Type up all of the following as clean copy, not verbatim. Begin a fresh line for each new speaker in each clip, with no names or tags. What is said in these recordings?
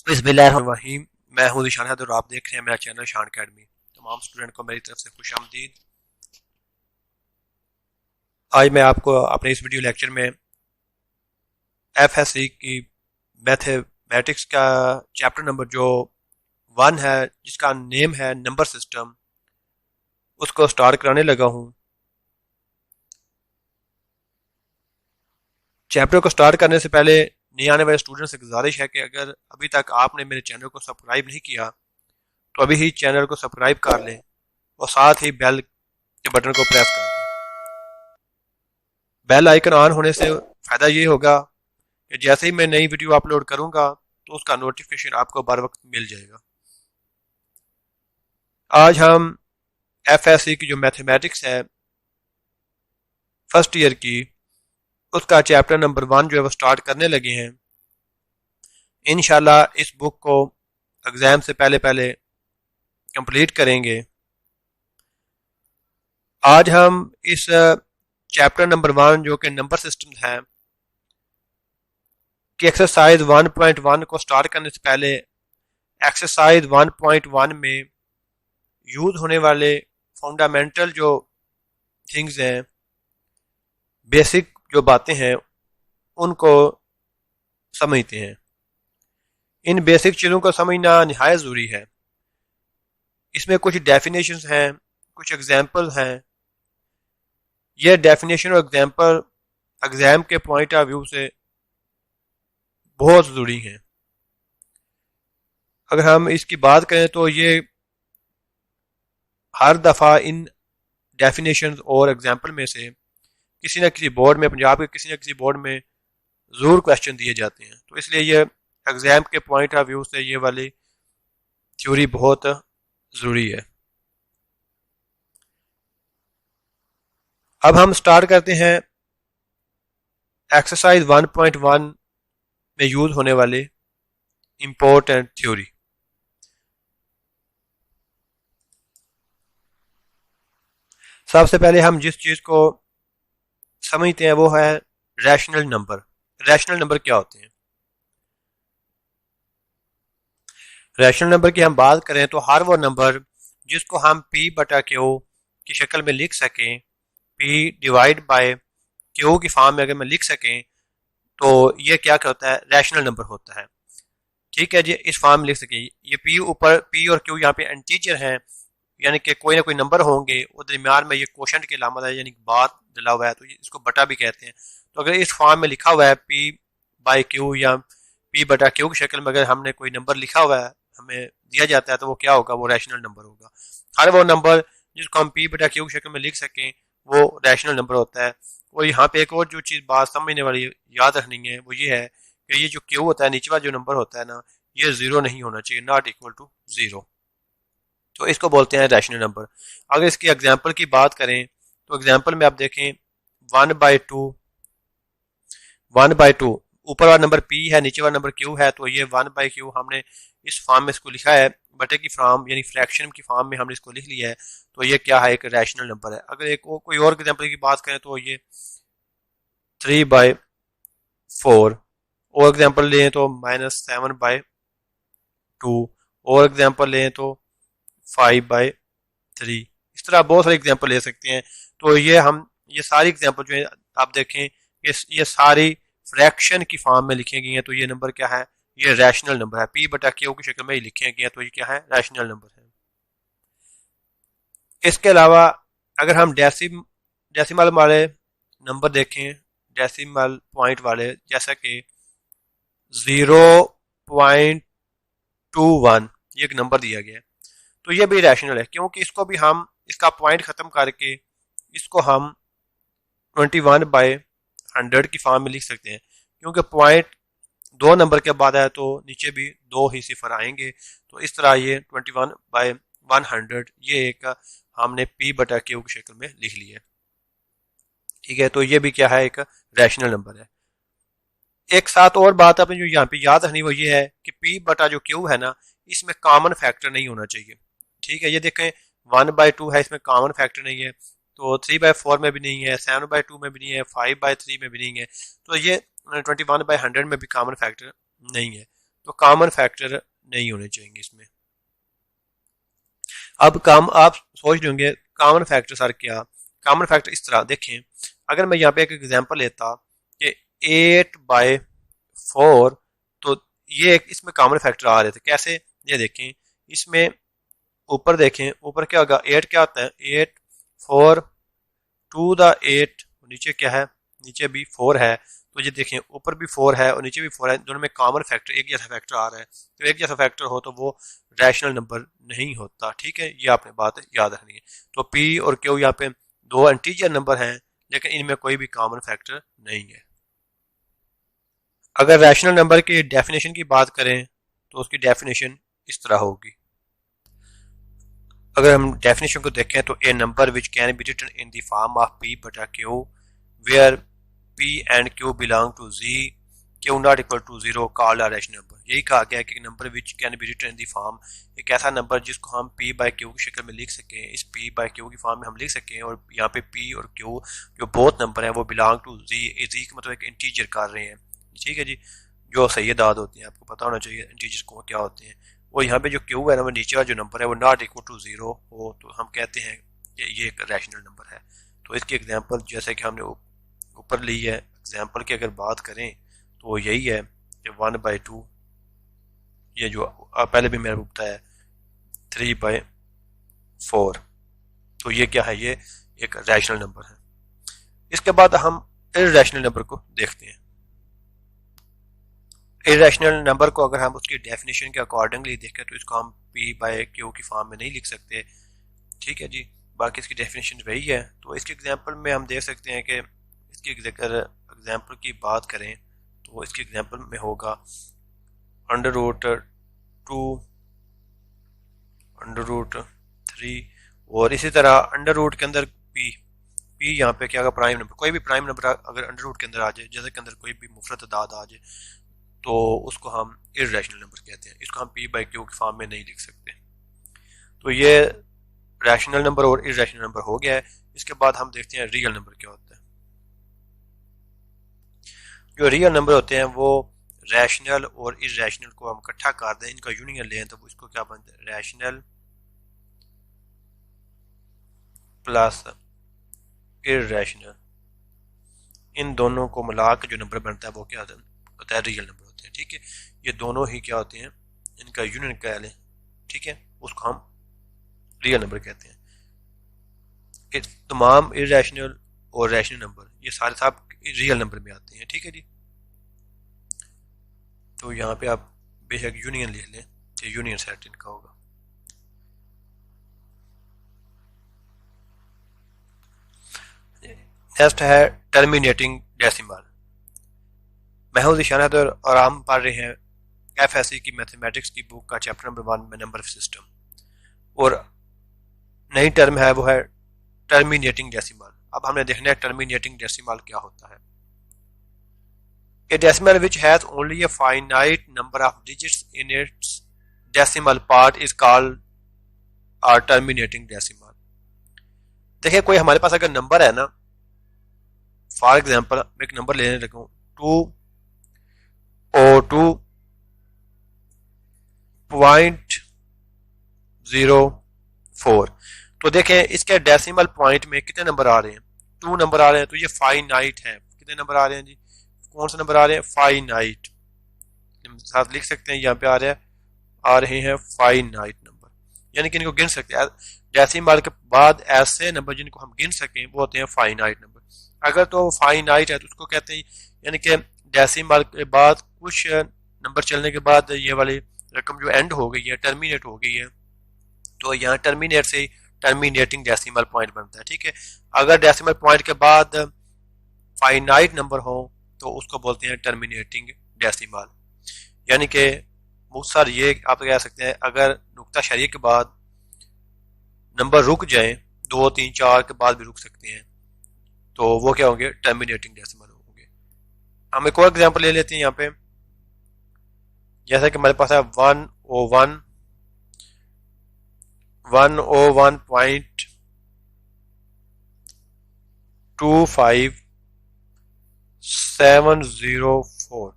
बिस्मिल्लाहिर्रहमानिर्रहीम। मैं हूं निशान हैदर और आप देख रहे हैं मेरा चैनल शान अकेडमी। तमाम स्टूडेंट को मेरी तरफ से खुश आमदीद। आज मैं आपको अपने इस वीडियो लेक्चर में एफएससी की मैथमेटिक्स का चैप्टर नंबर जो 1 है, जिसका नेम है नंबर सिस्टम, उसको स्टार्ट कराने लगा हूं। चैप्टर को स्टार्ट करने से पहले नए आने वाले स्टूडेंट से गुजारिश है कि अगर अभी तक आपने मेरे चैनल को सब्सक्राइब नहीं किया तो अभी ही चैनल को सब्सक्राइब कर लें और साथ ही बेल के बटन को प्रेस कर दें। बेल आइकन ऑन होने से फायदा ये होगा कि जैसे ही मैं नई वीडियो अपलोड करूंगा तो उसका नोटिफिकेशन आपको बर वक्त मिल जाएगा। आज हम एफएससी की जो मैथमेटिक्स है फर्स्ट ईयर की, उसका चैप्टर नंबर 1 जो है वो स्टार्ट करने लगे हैं। इंशाल्लाह इस बुक को एग्जाम से पहले पहले कंप्लीट करेंगे। आज हम इस चैप्टर नंबर 1 जो कि नंबर सिस्टम है कि एक्सरसाइज 1.1 को स्टार्ट करने से पहले एक्सरसाइज 1.1 में यूज होने वाले फंडामेंटल जो थिंग्स हैं, बेसिक जो बातें हैं, उनको समझते हैं। इन बेसिक चीज़ों को समझना निहायत ज़रूरी है। इसमें कुछ डेफिनेशंस हैं, कुछ एग्जाम्पल हैं। ये डेफिनेशन और एग्जाम्पल एग्जाम के पॉइंट ऑफ व्यू से बहुत ज़रूरी हैं। अगर हम इसकी बात करें तो ये हर दफ़ा इन डेफिनेशंस और एग्जाम्पल में से किसी न किसी बोर्ड में, पंजाब के किसी न किसी बोर्ड में ज़रूर क्वेश्चन दिए जाते हैं। तो इसलिए ये एग्जाम के पॉइंट ऑफ व्यू से ये वाली थ्योरी बहुत ज़रूरी है। अब हम स्टार्ट करते हैं एक्सरसाइज 1.1 में यूज होने वाले इंपॉर्टेंट थ्योरी। सबसे पहले हम जिस चीज को समझते हैं वो है रैशनल नंबर। रैशनल नंबर क्या होते हैं? रैशनल नंबर की हम बात करें तो हर वो नंबर जिसको हम p बटा क्यू की शक्ल में लिख सकें, p डिवाइड बाय क्यू की फॉर्म में अगर मैं लिख सकें तो ये क्या होता है? रैशनल नंबर होता है। ठीक है जी, इस फॉर्म में लिख सकें। ये p ऊपर p और q यहाँ पे इंटीजर हैं, यानी कि कोई ना कोई नंबर होंगे और दरमियान में ये क्वोशंट की अलामत है, यानी बात डला हुआ है, तो इसको बटा भी कहते हैं। तो अगर इस फॉर्म में लिखा हुआ है p बाई क्यू या p बटा क्यू की शक्ल में अगर हमने कोई नंबर लिखा हुआ है, हमें दिया जाता है, तो वो क्या होगा? वो रैशनल नंबर होगा। हर वो नंबर जिसको हम p बटा क्यू की शक्ल में लिख सकें वो रैशनल नंबर होता है। और यहाँ पे एक और जो चीज़ बात समझने वाली याद रखनी है वो ये है कि ये जो क्यू होता है, नीचे वाला जो नंबर होता है ना, ये जीरो नहीं होना चाहिए, नॉट इक्वल टू जीरो। तो इसको बोलते हैं रैशनल नंबर। अगर इसकी एग्जाम्पल की बात करें तो एग्जाम्पल में आप देखें 1/2, 1/2 ऊपर वाला नंबर p है, नीचे वाला नंबर q है, तो ये 1/q हमने इस फॉर्म में इसको लिखा है, बटे की फॉर्म यानी फ्रैक्शन की फॉर्म में हमने इसको लिख लिया है। तो ये क्या है? एक रैशनल नंबर है। अगर एक कोई और एग्जाम्पल की बात करें तो ये 3/4 और एग्जाम्पल लें तो -7/2 और एग्जाम्पल लें तो 5/3। इस तरह बहुत सारे एग्जाम्पल ले सकते हैं। तो ये सारी एग्जाम्पल जो है आप देखें, ये सारी फ्रैक्शन की फॉर्म में लिखे गए हैं। तो ये नंबर क्या है? ये रैशनल नंबर है। p बटा क्यू की शक्ल में ही लिखे गए हैं, तो ये क्या है? रैशनल नंबर है। इसके अलावा अगर हम डेसिमल वाले नंबर देखें, डेसिमल पॉइंट वाले, जैसा कि 0.21 ये एक नंबर दिया गया है, तो ये भी रैशनल है, क्योंकि इसको भी हम इसका पॉइंट खत्म करके इसको हम 21/100 की फॉर्म में लिख सकते हैं। क्योंकि पॉइंट 2 नंबर के बाद आया तो नीचे भी 2 ही सिफर आएंगे। तो इस तरह ये 21/100 ये एक हमने p बटा क्यू की शक्ल में लिख लिया। ठीक है, तो ये भी क्या है? एक रैशनल नंबर है। एक साथ और बात आपने जो यहाँ पे याद रखनी वो ये है कि p बटा जो क्यू है ना, इसमें कॉमन फैक्टर नहीं होना चाहिए। ठीक है, ये देखें 1/2 है, इसमें कॉमन फैक्टर नहीं है, तो 3/4 में भी नहीं है, 7/2 में भी नहीं है, 5/3 में भी नहीं है, तो ये 21/100 में भी कॉमन फैक्टर नहीं है। तो कॉमन फैक्टर नहीं होने चाहिए इसमें। अब काम आप सोच रहे होंगे कॉमन फैक्टर सर क्या? कॉमन फैक्टर इस तरह देखें, अगर मैं यहाँ पे एक एग्जांपल लेता कि 8/4, तो ये एक इसमें कॉमन फैक्टर आ रहे थे कैसे, ये देखें इसमें ऊपर देखें, ऊपर क्या होगा, 8 क्या होता है, 8 4 टू द 8, नीचे क्या है, नीचे भी 4 है, तो ये देखें ऊपर भी 4 है और नीचे भी 4 है, दोनों में कॉमन फैक्टर एक जैसा फैक्टर आ रहा है। तो एक जैसा फैक्टर हो तो वो रैशनल नंबर नहीं होता, ठीक है, ये आपने बात याद रखनी है। तो पी और क्यू यहाँ पे दो इंटीजर नंबर हैं लेकिन इनमें कोई भी कॉमन फैक्टर नहीं है। अगर रैशनल नंबर की डेफिनेशन की बात करें तो उसकी डेफिनेशन इस तरह होगी। अगर हम डेफिनेशन को देखें तो a number which can be written in the form of P बटा Q where P and Q belong to Z Q not equal to zero called a rational number. यही कहा गया है कि number which can be written in the form, एक ऐसा number जिसको हम पी बाय क्यू की शक्ल में लिख सकें, इस पी बाय क्यू की फॉर्म में हम लिख सकें, और यहाँ पे पी और क्यू जो बोथ नंबर है वो बिलोंग टू जी, जी का मतलब एक इंटीजर कर रहे हैं, ठीक है जी, जो सही दाद होती है, आपको पता होना चाहिए इंटीजर को क्या होते हैं। और यहाँ पे जो क्यू है ना, वो नीचे वाला जो नंबर है वो नॉट इक्वल टू जीरो हो तो हम कहते हैं कि ये एक रैशनल नंबर है। तो इसकी एग्जांपल जैसे कि हमने ऊपर ली है, एग्जांपल की अगर बात करें तो वो यही है कि 1/2, ये जो पहले भी मैंने बताया 3/4, तो ये क्या है, ये एक रैशनल नंबर है। इसके बाद हम इर्रेशनल नंबर को देखते हैं। इरेशनल नंबर को अगर हम उसकी डेफिनेशन के अकॉर्डिंगली देखें तो इसको हम पी बाय क्यू की फॉर्म में नहीं लिख सकते, ठीक है जी, बाकी इसकी डेफिनेशन वही है। तो इसके एग्जांपल में हम देख सकते हैं कि इसकी अगर एग्जांपल की बात करें तो इसके एग्जांपल में होगा √2 √3, और इसी तरह अंडर रूट के अंदर पी, पी यहाँ पे क्या होगा, प्राइम नंबर, कोई भी प्राइम नंबर अगर अंडर रूट के अंदर आ जाए, जैसे के अंदर कोई भी मुफरत तादाद आ जाए तो उसको हम इर्रेशनल नंबर कहते हैं, इसको हम पी बाई क्यू की फॉर्म में नहीं लिख सकते। तो ये रैशनल नंबर और इर्रेशनल नंबर हो गया है। इसके बाद हम देखते हैं रियल नंबर क्या होता है। जो रियल नंबर होते हैं वो रैशनल और इर्रेशनल को हम इकट्ठा कर दें, इनका यूनियन लें तो इसको क्या बनता है, रैशनल प्लस इर्रेशनल, इन दोनों को मिला के जो नंबर बनता है वो क्या होता है, रियल नंबर होते हैं, ठीक है। ये दोनों ही क्या होते हैं, इनका यूनियन कह लें, ठीक है, उसको हम रियल नंबर कहते हैं। कि तमाम इरेशनल और रैशनल नंबर ये सारे साहब रियल नंबर में आते हैं, ठीक है जी। तो यहाँ पे आप बेशक यूनियन ले लें कि यूनियन सेट इनका होगा। नेक्स्ट है टर्मिनेटिंग डेसिमल। महूद इशारत और हम पढ़ रहे हैं FSC की मैथमेटिक्स की बुक का चैप्टर नंबर 1 में नंबर सिस्टम, और नई टर्म है वो है टर्मिनेटिंग डेसिमल। अब हमने देखना है टर्मिनेटिंग डेसिमल क्या होता है। A decimal which has only a finite number of digits in its decimal part is called a terminating decimal। देखिए कोई हमारे पास अगर नंबर है ना, फॉर एग्जांपल मैं एक नंबर लेने लगा 202.04, तो देखें इसके डेसिमल पॉइंट में कितने नंबर आ रहे हैं, 2 नंबर आ रहे हैं, तो ये फाइनाइट है। कितने नंबर आ रहे हैं जी, कौन से नंबर आ रहे हैं, फाइनाइट, साथ लिख सकते हैं, यहाँ पे आ रहे हैं फाइनाइट नंबर, यानी कि इनको गिन सकते हैं। डेसिमल के बाद ऐसे नंबर जिनको हम गिन सकें वो होते हैं फाइनाइट नंबर। अगर तो फाइनाइट है तो उसको कहते हैं, यानी कि डेसिमल के बाद कुछ नंबर चलने के बाद ये वाली रकम जो एंड हो गई है, टर्मिनेट हो गई है, तो यहाँ टर्मिनेट से टर्मिनेटिंग डेसिमल पॉइंट बनता है, ठीक है। अगर डेसिमल पॉइंट के बाद फाइनाइट नंबर हो तो उसको बोलते हैं टर्मिनेटिंग डेसिमल। यानी कि मुख्तसर ये आप कह सकते हैं, अगर नुक्ता शरीय के बाद नंबर रुक जाए, 2 3 4 के बाद भी रुक सकते हैं, तो वो क्या होंगे, टर्मिनेटिंग डेसिमल होंगे। हम एक और एग्जांपल ले लेते हैं यहाँ पे, जैसा कि हमारे पास है 101.25704,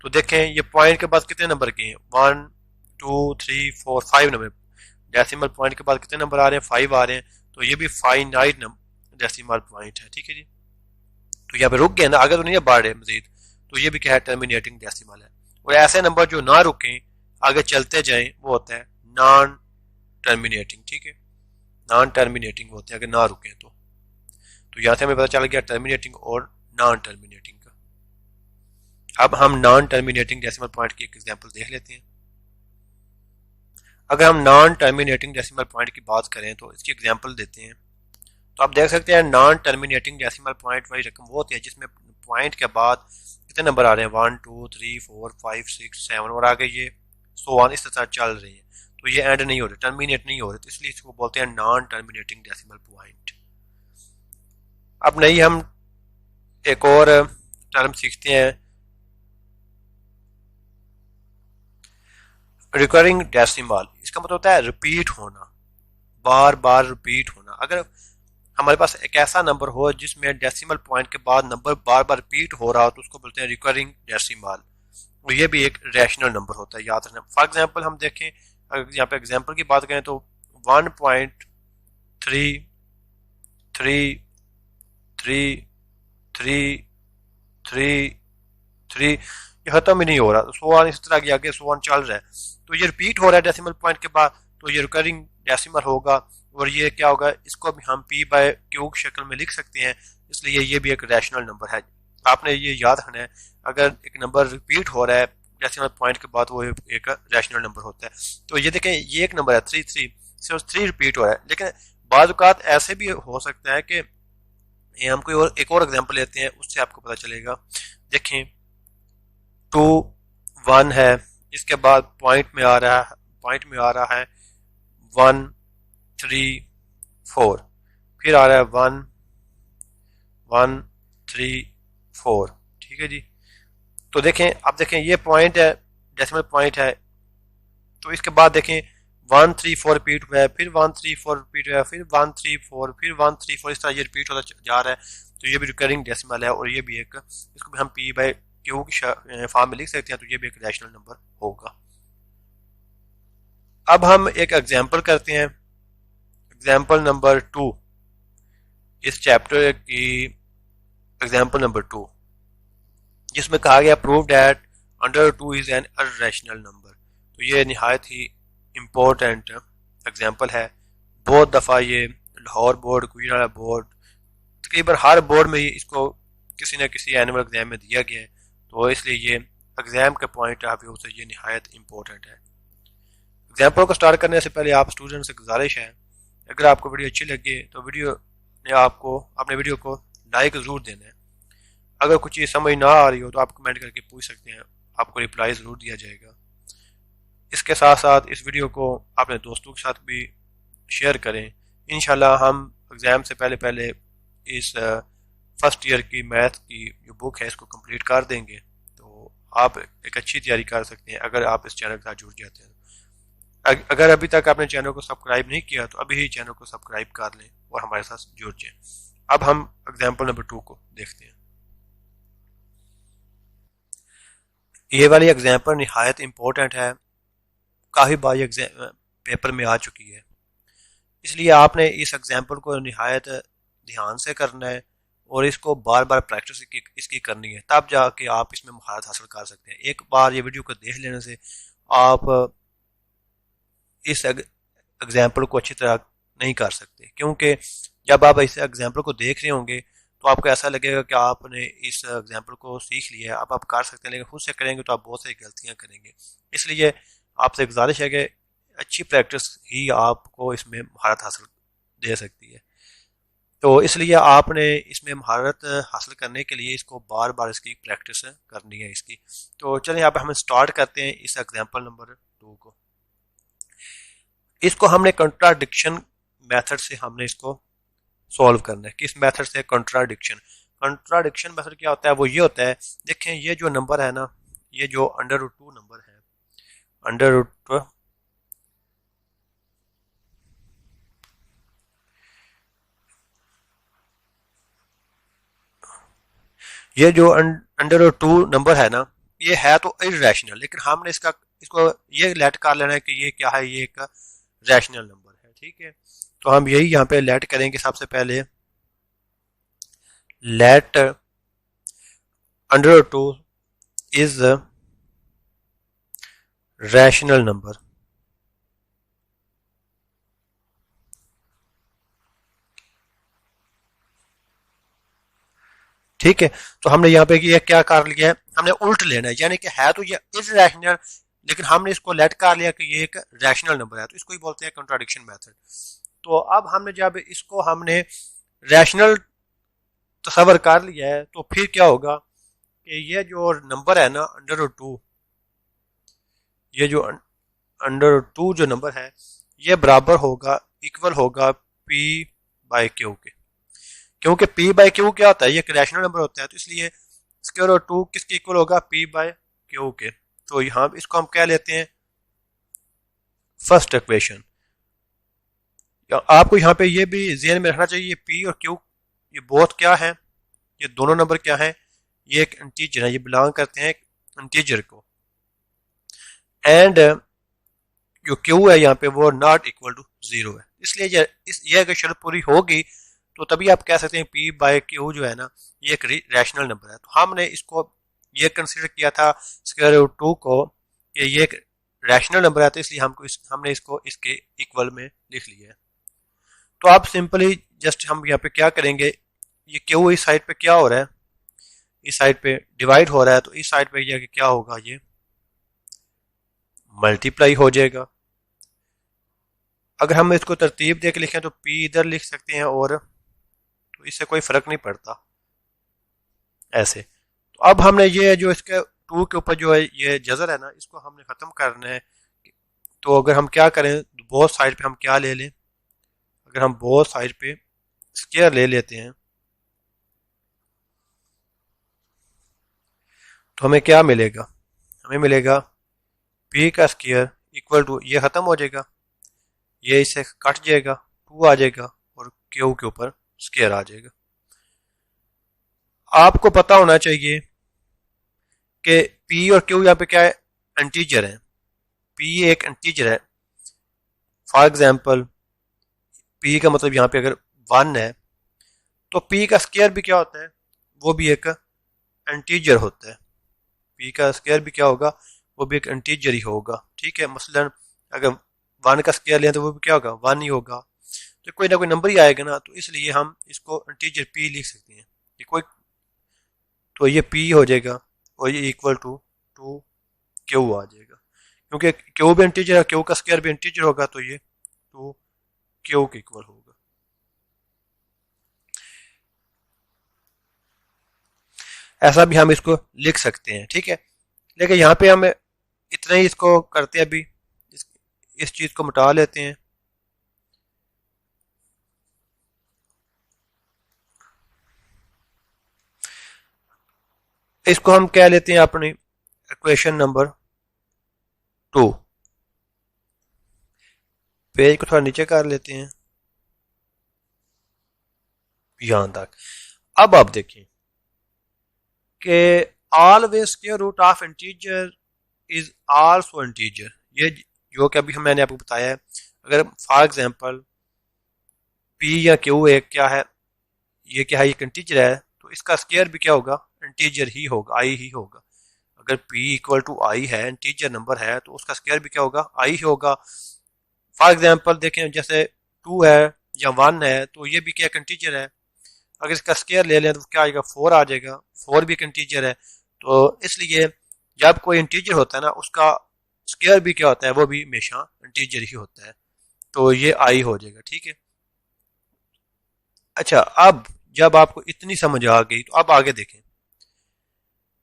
तो देखें ये पॉइंट के बाद कितने नंबर के हैं, 1 2 3 4 5 नंबर। डेसिमल पॉइंट के बाद कितने नंबर आ रहे हैं, 5 आ रहे हैं। तो ये भी फाइनाइट नंबर डेसिमल पॉइंट है, ठीक है जी। तो यहाँ पे रुक गए ना, आगे तो नहीं बढ़ रहे मजीद, तो ये भी क्या है, टर्मिनेटिंग डेसिमल है। और ऐसे नंबर जो ना रुकें आगे चलते जाएं वो होता है नॉन टर्मिनेटिंग, ठीक है, नॉन टर्मिनेटिंग होते हैं अगर ना रुकें तो यहाँ से हमें पता चल गया टर्मिनेटिंग और नॉन टर्मिनेटिंग का। अब हम नॉन टर्मिनेटिंग डेसिमल पॉइंट की एक एग्जांपल देख लेते हैं। अगर हम नॉन टर्मिनेटिंग डेसिमल पॉइंट की बात करें तो इसकी एग्जांपल देते हैं। तो आप देख सकते हैं नॉन टर्मिनेटिंग डेसिमल पॉइंट वही रकम वो होती है जिसमें पॉइंट के बाद कितने नंबर आ रहे हैं, 1 2 3 4 5 6 7 और आगे ये सो ऑन इस तरह चल रही है। तो ये एंड नहीं हो रहे, टर्मिनेट नहीं हो रहे, तो इसलिए इसको बोलते हैं नॉन टर्मिनेटिंग डेसिमल पॉइंट। अब नहीं हम एक और टर्म सीखते हैं, रिकरिंग डेसिमल। इसका मतलब होता है रिपीट होना, बार बार रिपीट होना। अगर हमारे पास एक ऐसा नंबर हो जिसमें डेसिमल पॉइंट के बाद नंबर बार बार रिपीट हो रहा हो तो उसको बोलते हैं रिकरिंग डेसिमल। और ये भी एक रैशनल नंबर होता है, याद रखना। फॉर एग्जांपल हम देखें, अगर यहाँ पे एग्जांपल की बात करें तो 1.3333333 ये खत्म ही नहीं हो रहा, सो वन इस तरह के आगे सो वन चल रहा है। तो ये रिपीट हो रहा है डेसिमल पॉइंट के बाद, तो ये रिकरिंग डेसिमल होगा। और ये क्या होगा, इसको भी हम p बाय क्यू की शक्ल में लिख सकते हैं, इसलिए ये भी एक रैशनल नंबर है। आपने ये याद रखना है, अगर एक नंबर रिपीट हो रहा है डेसिमल पॉइंट के बाद वो एक रैशनल नंबर होता है। तो ये देखें, ये एक नंबर है 3 सिर्फ 3 रिपीट हो रहा है, लेकिन बाज़ औक़ात ऐसे भी हो सकता है कि हम कोई और एक और एग्जांपल लेते हैं, उससे आपको पता चलेगा। देखें 2 1 है, इसके बाद पॉइंट में आ रहा है 1 3 4, फिर आ रहा है 1 1 3 4, ठीक है जी। तो देखें, अब देखें ये पॉइंट है, डेसिमल पॉइंट है, तो इसके बाद देखें 1 3 4 रिपीट हुआ है, फिर 1 3 4 रिपीट हुआ है, फिर 1 3 4, फिर 1 3 4, इस तरह ये रिपीट होता जा रहा है। तो ये भी रिकरिंग डेसिमल है और ये भी एक, इसको भी हम p बाय क्यू की फॉर्म में लिख सकते हैं, तो ये भी एक रैशनल नंबर होगा। अब हम एक एग्जांपल करते हैं, एग्जांपल नंबर 2, इस चैप्टर की एग्जांपल नंबर 2, जिसमें कहा गया prove that √2 is an irrational number. तो ये निहायत ही इम्पोर्टेंट एग्जांपल है। बहुत दफ़ा ये लाहौर बोर्ड, गुजरात बोर्ड, तकरीबन हर बोर्ड में इसको किसी न किसी एनुअल एग्जाम में दिया गया है, तो इसलिए ये एग्जाम के पॉइंट ऑफ व्यू से ये निहायत इम्पोर्टेंट है। एग्जाम्पल को स्टार्ट करने से पहले आप स्टूडेंट से गुजारिश है, अगर आपको वीडियो अच्छी लगे तो वीडियो ने आपको अपने वीडियो को लाइक ज़रूर देना है। अगर कुछ चीज़ समझ ना आ रही हो तो आप कमेंट करके पूछ सकते हैं, आपको रिप्लाई ज़रूर दिया जाएगा। इसके साथ साथ इस वीडियो को अपने दोस्तों के साथ भी शेयर करें। इंशाल्लाह हम एग्ज़ाम से पहले पहले इस फर्स्ट ईयर की मैथ की जो बुक है इसको कंप्लीट कर देंगे, तो आप एक अच्छी तैयारी कर सकते हैं अगर आप इस चैनल के साथ जुड़ जाते हैं। अगर अभी तक आपने चैनल को सब्सक्राइब नहीं किया तो अभी ही चैनल को सब्सक्राइब कर लें और हमारे साथ जुड़ जाएं। अब हम एग्जाम्पल नंबर 2 को देखते हैं। ये वाली एग्जाम्पल निहायत इम्पोर्टेंट है, काफ़ी बार एग्जाम पेपर में आ चुकी है, इसलिए आपने इस एग्जाम्पल को निहायत ध्यान से करना है और इसको बार बार प्रैक्टिस इसकी करनी है, तब जाके आप इसमें महारत हासिल कर सकते हैं। एक बार ये वीडियो को देख लेने से आप इस एग्जाम्पल को अच्छी तरह नहीं कर सकते, क्योंकि जब आप इस एग्जाम्पल को देख रहे होंगे तो आपको ऐसा लगेगा कि आपने इस एग्जाम्पल को सीख लिया है, अब आप कर सकते हैं, लेकिन खुद से करेंगे तो आप बहुत सारी गलतियां करेंगे। इसलिए आपसे गुजारिश है कि अच्छी प्रैक्टिस ही आपको इसमें महारत हासिल दे सकती है। तो इसलिए आपने इसमें महारत हासिल करने के लिए इसको बार बार इसकी प्रैक्टिस करनी है इसकी। तो चलिए यहाँ पे हम स्टार्ट करते हैं इस एग्जाम्पल नंबर 2 को। इसको हमने कंट्राडिक्शन मेथड से हमने इसको सॉल्व करना है। किस मेथड से? कंट्राडिक्शन मेथड क्या होता है? वो ये होता है, देखें ये जो नंबर है ना, ये जो √2 नंबर है, √2 ये जो √2 नंबर है ना, ये है तो इरेशनल, लेकिन हमने इसको ये लेट कर लेना है कि ये क्या है, ये एक रैशनल नंबर है। ठीक है, तो हम यही यहाँ पे लेट करेंगे। सबसे पहले let under 2 is rational number. ठीक है, तो हमने यहाँ पे ये क्या कर लिया है, हमने उल्ट लेना है, यानी कि है तो ये इरेशनल, लेकिन हमने इसको लेट कर लिया कि ये एक रैशनल नंबर है, तो इसको ही बोलते हैं कंट्राडिक्शन मेथड। तो अब हमने जब इसको हमने रैशनल तस्वर कर लिया है, तो फिर क्या होगा कि ये जो नंबर है ना अंडर 2, ये जो अंडर 2 जो नंबर है, ये बराबर होगा, इक्वल होगा पी बाय क्यू के। क्योंकि पी बाय क्यू क्या होता है, ये एक रैशनल नंबर होता है, तो इसलिए स्क्वायर रूट 2 किसके इक्वल होगा, पी बाय क्यू के। तो यहाँ इसको हम क्या लेते हैं, फर्स्ट इक्वेशन। आपको यहाँ पे ये भी ज़हन में रखना चाहिए, पी और क्यू ये बोथ क्या है, ये दोनों नंबर क्या है, ये एक इंटीजर है, ये बिलोंग करते हैं इंटीजर को। एंड जो क्यू है यहाँ पे वो नॉट इक्वल टू 0 है, इसलिए ये अगर शर्त पूरी होगी तो तभी आप कह सकते हैं पी बाय क्यू जो है ना ये एक रैशनल नंबर है। तो हमने इसको ये कंसिडर किया था स्क्वायर रूट 2 को कि ये एक रैशनल नंबर है, तो इसलिए हमने इसको इसके इक्वल में लिख लिया है। तो आप सिंपली जस्ट हम यहाँ पे क्या करेंगे, ये क्यू इस साइड पे क्या हो रहा है, इस साइड पे डिवाइड हो रहा है, तो इस साइड पे ये क्या होगा, ये मल्टीप्लाई हो जाएगा। अगर हम इसको तरतीब दे के लिखें तो पी इधर लिख सकते हैं, और तो इससे कोई फर्क नहीं पड़ता ऐसे। तो अब हमने ये जो इसके 2 के ऊपर जो है ये जजर है ना, इसको हमने ख़त्म करना है। तो अगर हम क्या करें, बोथ साइड पे हम क्या ले लें, अगर हम बोथ साइड पे स्क्वायर ले लेते हैं तो हमें क्या मिलेगा, हमें मिलेगा पी का स्क्वायर इक्वल टू, ये ख़त्म हो जाएगा, ये इससे कट जाएगा, 2 आ जाएगा, और क्यू के ऊपर स्क्वायर आ जाएगा। आपको पता होना चाहिए कि पी और क्यू यहाँ पे क्या है, इंटीजर है। पी एक इंटीजर है। फॉर एग्जांपल पी का मतलब यहाँ पे अगर 1 है तो पी का स्क्वायर भी क्या होता है, वो भी एक इंटीजर होता है। पी का स्क्वायर भी क्या होगा, वो भी एक इंटीजर ही होगा। ठीक है, मसलन अगर 1 का स्क्वायर लें तो वो भी क्या होगा, 1 ही होगा। तो कोई ना कोई नंबर ही आएगा ना, तो इसलिए हम इसको इंटीजर पी लिख सकते हैं। ये कोई, तो ये पी हो जाएगा और ये इक्वल टू 2 क्यू आ जाएगा, क्योंकि क्यू भी इंटीजर है, क्यू का स्क्वायर भी इंटीजर होगा, तो ये 2 क्यू के इक्वल होगा। ऐसा भी हम इसको लिख सकते हैं। ठीक है, लेकिन यहाँ पे हम इतना ही इसको करते हैं, अभी इस चीज को मिटा लेते हैं। इसको हम कह लेते हैं अपनी इक्वेशन नंबर 2। पेज को थोड़ा नीचे कर लेते हैं यहां तक। अब आप देखें कि always square root of integer is also integer. ये जो कि अभी मैंने आपको बताया है, अगर फॉर एग्जांपल पी या क्यू एक क्या है, ये क्या है, ये इंटीजर है, तो इसका स्क्वायर भी क्या होगा, इंटीजर ही होगा, आई ही होगा। अगर p इक्वल टू आई है, इंटीजर नंबर है, तो उसका स्क्वायर भी क्या होगा, आई ही होगा। फॉर एग्जांपल देखें, जैसे 2 है या 1 है, तो ये भी क्या इंटीजर है। अगर इसका स्क्वायर ले लें तो क्या आएगा, 4 आ जाएगा। 4 भी एक इंटीजर है, तो इसलिए जब कोई इंटीजर होता है ना, उसका स्क्वायर भी क्या होता है, वो भी हमेशा इंटीजर ही होता है। तो ये आई हो जाएगा। ठीक है, अच्छा, अब जब आपको इतनी समझ आ गई तो अब आगे देखें।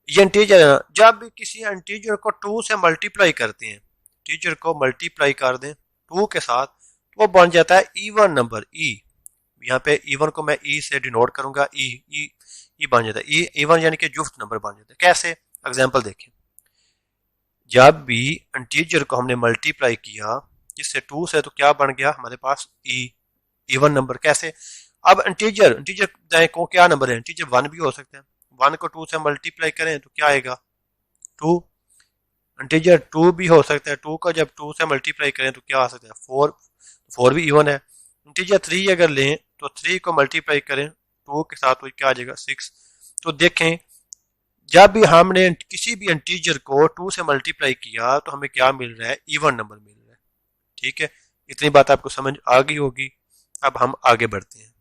ये इंटीजर है ना, जब भी किसी इंटीजर को 2 से मल्टीप्लाई करते हैं, इंटीजर को मल्टीप्लाई कर दें 2 के साथ, तो वो बन जाता है इवन नंबर ई। यहाँ पे इवन को मैं ई से डिनोट करूंगा, ई ई ई बन जाता है, ई इवन यानी कि जुफ्त नंबर बन जाता है। कैसे, एग्जांपल देखें। जब भी इंटीजर को हमने मल्टीप्लाई किया जिससे 2 से, तो क्या बन गया हमारे पास, ई इवन नंबर। कैसे, अब इंटीजर इंटीजर को क्या नंबर है, इंटीजर 1 भी हो सकता है। 1 को 2 से मल्टीप्लाई करें तो क्या आएगा, टू, इंटीजर टू भी हो सकता है, टू का जब टू से मल्टीप्लाई करें तो क्या आ सकता है, फोर, फोर भी इवन है। इंटीजर थ्री अगर लें तो थ्री को मल्टीप्लाई करें टू के साथ तो क्या आ जाएगा, सिक्स। तो देखें जब भी हमने किसी भी इंटीजर को टू से मल्टीप्लाई किया तो हमें क्या मिल रहा है, इवन नंबर मिल रहा है। ठीक है, इतनी बात आपको समझ आ गई होगी। अब हम आगे बढ़ते हैं।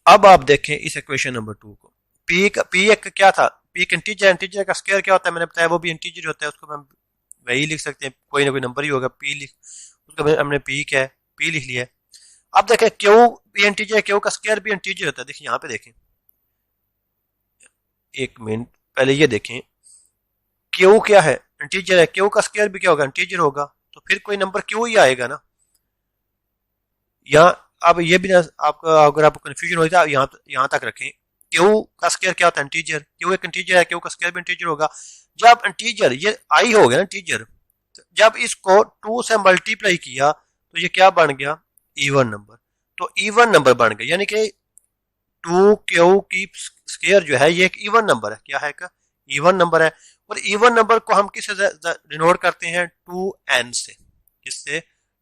अब आप देखें इस इक्वेशन नंबर टू को, पी एक क्या था, पी एक इंटीजर, इंटीजर का स्क्वायर क्या होता है मैंने बताया, वो भी इंटीजर होता है, उसको हम वही लिख सकते हैं, कोई ना कोई नंबर ही होगा, पी लिख, उसका हमने पी क्या है, पी लिख लिया है। अब देखें क्यू भी इंटीजर, क्यू का स्क्वायर भी इंटीजर होता है। देखिए यहाँ पे देखें, एक मिनट पहले ये देखें, क्यू क्या है, इंटीजर है, क्यू का स्क्वायर भी क्या होगा, इंटीजर होगा, तो फिर कोई नंबर क्यू ही आएगा ना। यहाँ अब ये भी आपका, अगर आपको कंफ्यूजन हो जाए यहाँ तक रखें, क्यू का स्क्वायर क्या होता है, इंटीजर, क्यू एक इंटीजर है, क्यू का स्क्वायर भी इंटीजर होगा। जब इंटीजर ये आई हो गया ना इंटीजर, जब इसको टू से मल्टीप्लाई किया तो ये क्या बन गया, इवन नंबर। तो इवन नंबर बन गया, यानी कि टू क्यू की स्क्वायर जो है ये एक इवन नंबर है, क्या है का, इवन नंबर है। और इवन नंबर को हम किससे डिनोट करते हैं, टू एन से, किससे,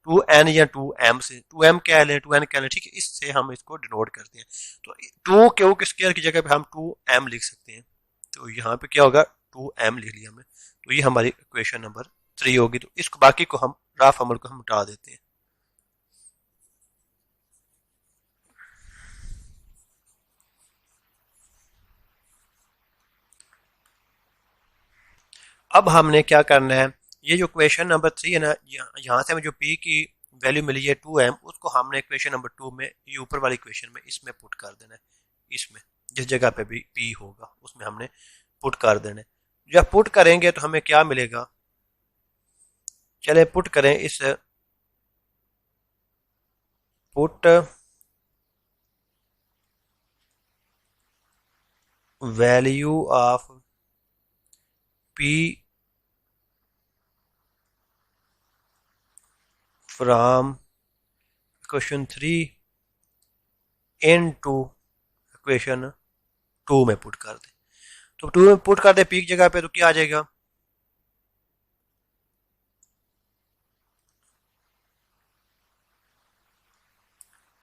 टू एन या टू एम से, टू एम कह लें, टू एन कह लें, ठीक है, इससे हम इसको डिनोट करते हैं। तो टू क्यू के स्क्वायर की जगह पे हम टू एम लिख सकते हैं, तो यहाँ पे क्या होगा, टू एम लिख लिया हमने। तो ये हमारी इक्वेशन नंबर थ्री होगी। तो इसको बाकी को हम राफ अमल को हम हटा देते हैं। अब हमने क्या करना है, ये जो क्वेश्चन नंबर थ्री है ना, यहाँ से हमें जो पी की वैल्यू मिली है टू एम, उसको हमने क्वेश्चन नंबर टू में, ये ऊपर वाली क्वेश्चन में, इसमें पुट कर देना है, इसमें जिस जगह पे भी पी होगा उसमें हमने पुट कर देना है। जब पुट करेंगे तो हमें क्या मिलेगा, चले पुट करें इस, put value of P from question three into equation two में पुट कर दे। तो टू में पुट कर दे पी की जगह पे तो क्या आ जाएगा,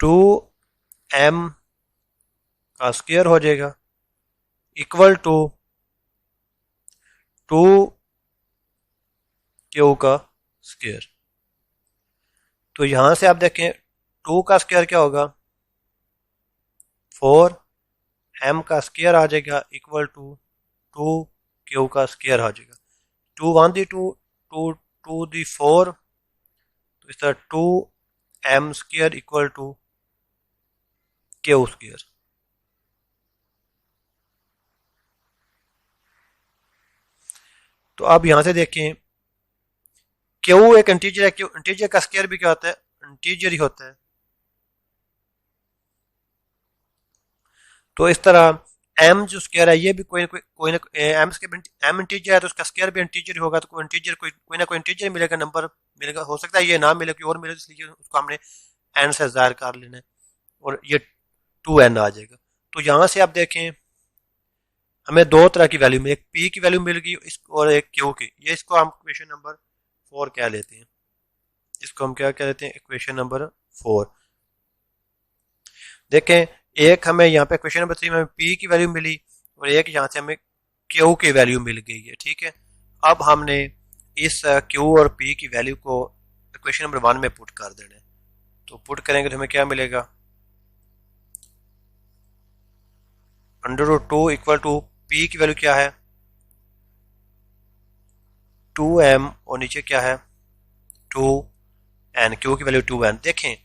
टू एम का स्क्वायर हो जाएगा इक्वल टू टू क्यू का स्क्वायर। तो यहां से आप देखें टू का स्क्वायर क्या होगा, फोर, एम का स्क्वायर आ जाएगा इक्वल टू टू क्यू का स्क्वायर आ जाएगा। टू वन दी टू, टू टू दी फोर, तो इस तरह two M square equal to Q square. तो अब यहां से देखें क्यू एक इंटीजर है, क्यू इंटीजर का स्क्वायर भी क्या होता है, इंटीजर ही होता है। तो इस तरह एम जो स्क्वायर है ये भी कोई ना एम एम इंटीजर है तो उसका स्क्वायर भी इंटीजर होगा। तो कोई इंटीजर कोई ना कोई इंटीजर मिलेगा, नंबर मिलेगा, हो सकता है ये ना मिले कोई और मिले, इसलिए उसको हमने एन से ज़ाहिर कर लेना है और ये टू एन आ जाएगा। तो यहाँ से आप देखें हमें दो तरह की वैल्यू मिली, एक पी की वैल्यू मिल गई और एक क्यू की। ये इसको हम इक्वेशन नंबर फोर कह लेते हैं, इसको हम क्या कह लेते हैं, इक्वेशन नंबर फोर। देखें एक हमें यहाँ पे क्वेश्चन नंबर थ्री में पी की वैल्यू मिली और एक यहाँ से हमें क्यू की वैल्यू मिल गई है, ठीक है। अब हमने इस क्यू और पी की वैल्यू को क्वेश्चन नंबर वन में पुट कर देना है। तो पुट करेंगे तो हमें क्या मिलेगा, under root two equal to P की वैल्यू क्या है, टू एम, और नीचे क्या है, टू एन, क्यू की वैल्यू टू एन। देखें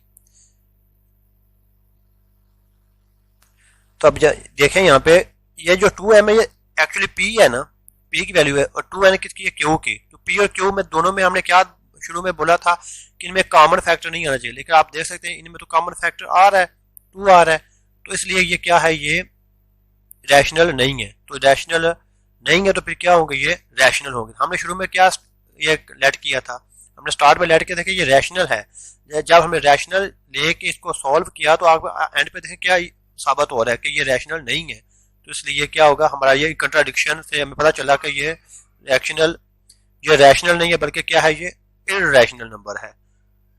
तो अब देखें यहाँ पे ये जो टू एम है ये एक्चुअली पी है ना, पी की वैल्यू है, और टू एन किसकी है, क्यू की। तो पी और क्यू में दोनों में हमने क्या शुरू में बोला था कि इनमें कॉमन फैक्टर नहीं आना चाहिए, लेकिन आप देख सकते हैं इनमें तो कॉमन फैक्टर आ रहा है, टू आ रहा है। तो इसलिए ये क्या है, ये रैशनल नहीं है। तो रैशनल नहीं है तो फिर क्या होंगे, ये रैशनल होंगे। हमने शुरू में क्या ये लेट किया था, हमने स्टार्ट में लेट किया था कि ये रैशनल है। जब हमने रैशनल लेके इसको सॉल्व किया तो आप एंड पे देखें क्या साबित हो रहा है कि ये रैशनल नहीं है। तो इसलिए क्या होगा, हमारा ये कंट्राडिक्शन से हमें पता चला कि ये रैशनल नहीं है, बल्कि क्या है, ये इररेशनल नंबर है।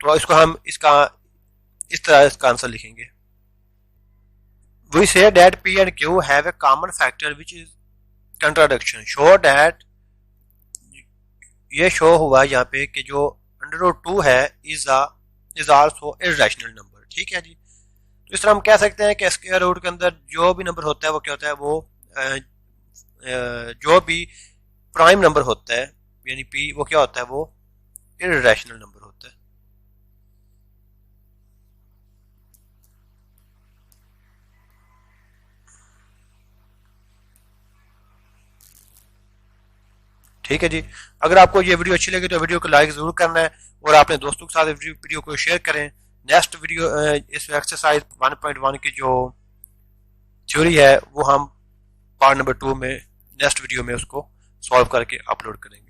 तो इसको हम इस तरह इसका आंसर लिखेंगे। We say that P and Q have a common factor which is contradiction. Show that ये शो हुआ यहाँ पे कि जो √2 है इज आल्सो इररेशनल नंबर। ठीक है जी। तो इस तरह हम कह सकते हैं कि स्क्वायर रूट के अंदर जो भी नंबर होता है वो क्या होता है, वो जो भी प्राइम नंबर होता है यानी P, वो क्या होता है, वो इररेशनल नंबर होता है। ठीक है जी। अगर आपको ये वीडियो अच्छी लगी तो वीडियो को लाइक जरूर करना है और अपने दोस्तों के साथ वीडियो को शेयर करें। नेक्स्ट वीडियो इस एक्सरसाइज 1.1 की जो थ्योरी है वो हम पार्ट नंबर 2 में नेक्स्ट वीडियो में उसको सॉल्व करके अपलोड करेंगे।